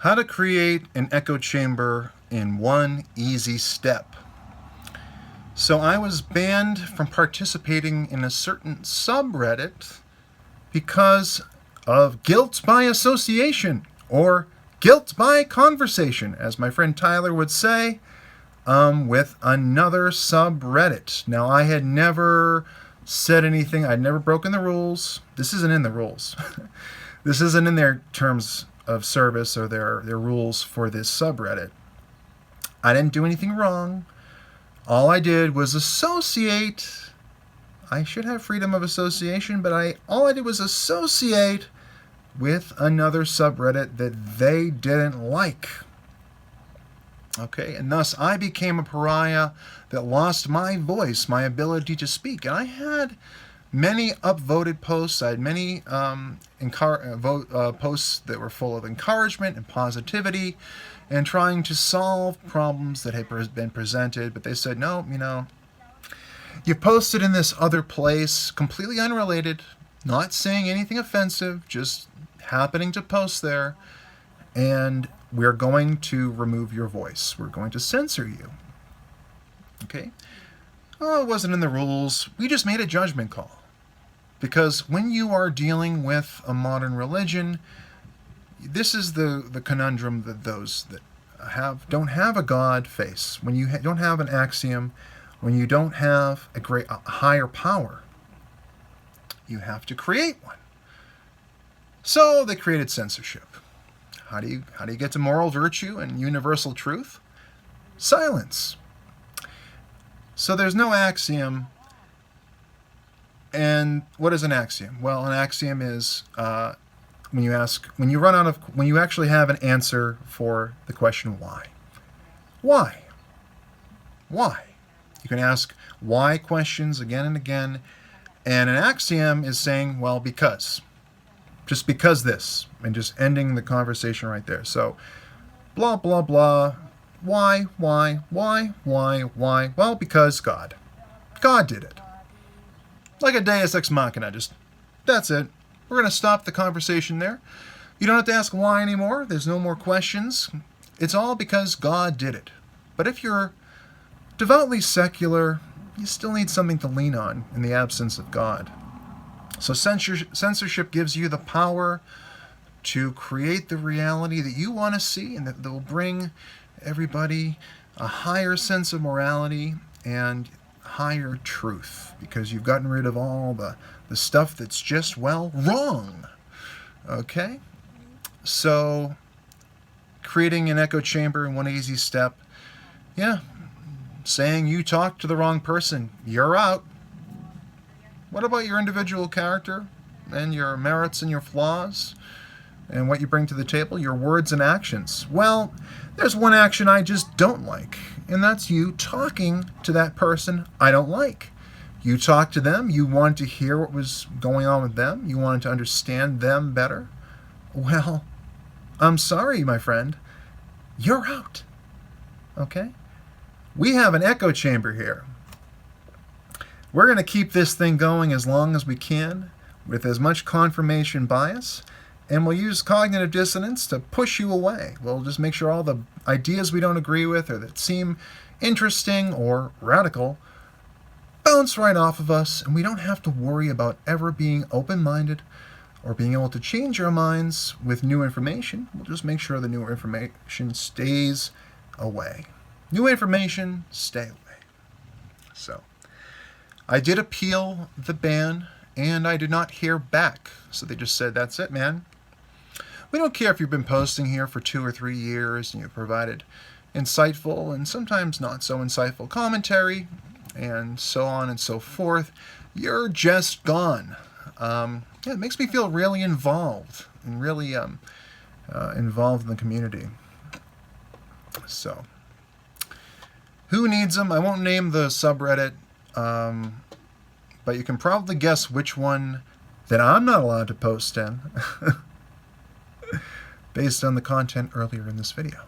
How to create an echo chamber in one easy step. So I was banned from participating in a certain subreddit because of guilt by association, or guilt by conversation, as my friend Tyler would say, with another subreddit. Now, I had never said anything. I'd never broken the rules. This isn't in the rules. This isn't in their terms of service or their rules for this subreddit. I didn't do anything wrong. All I did was associate. I should have freedom of association, but all I did was associate with another subreddit that they didn't like. Okay, and thus I became a pariah that lost my voice, my ability to speak. And I had many upvoted posts. I had many posts that were full of encouragement and positivity and trying to solve problems that had been presented. But they said, no, you posted in this other place, completely unrelated, not saying anything offensive, just happening to post there, and we're going to remove your voice. We're going to censor you. Okay? Oh, it wasn't in the rules. We just made a judgment call. Because when you are dealing with a modern religion, this is the conundrum that those that don't have a God face. When you don't have an axiom, when you don't have a higher power, you have to create one. So they created censorship. How do you get to moral virtue and universal truth? Silence. So there's no axiom. And what is an axiom? Well, an axiom is when you actually have an answer for the question why. Why? Why? You can ask why questions again and again. And an axiom is saying, well, because. Just because this, and just ending the conversation right there. So, blah, blah, blah. Why? Well, because God. God did it. Like a deus ex machina, that's it. We're going to stop the conversation there. You don't have to ask why anymore. There's no more questions. It's all because God did it. But if you're devoutly secular, you still need something to lean on in the absence of God. So censorship gives you the power to create the reality that you want to see, and that will bring everybody a higher sense of morality and higher truth, because you've gotten rid of all the stuff that's just, wrong. Okay? So creating an echo chamber in one easy step, saying you talked to the wrong person, you're out. What about your individual character and your merits and your flaws and what you bring to the table, your words and actions? Well, there's one action I just don't like, and that's you talking to that person I don't like. You talked to them, you wanted to hear what was going on with them, you wanted to understand them better. Well, I'm sorry, my friend, you're out. Okay? We have an echo chamber here. We're going to keep this thing going as long as we can with as much confirmation bias, and we'll use cognitive dissonance to push you away. We'll just make sure all the ideas we don't agree with or that seem interesting or radical bounce right off of us, and we don't have to worry about ever being open-minded or being able to change our minds with new information. We'll just make sure the new information stays away. New information, stay away. So, I did appeal the ban, and I did not hear back. So they just said, that's it, man. We don't care if you've been posting here for 2 or 3 years and you've provided insightful and sometimes not so insightful commentary and so on and so forth. You're just gone. It makes me feel really involved and really involved in the community. So, who needs them? I won't name the subreddit. But you can probably guess which one that I'm not allowed to post in based on the content earlier in this video.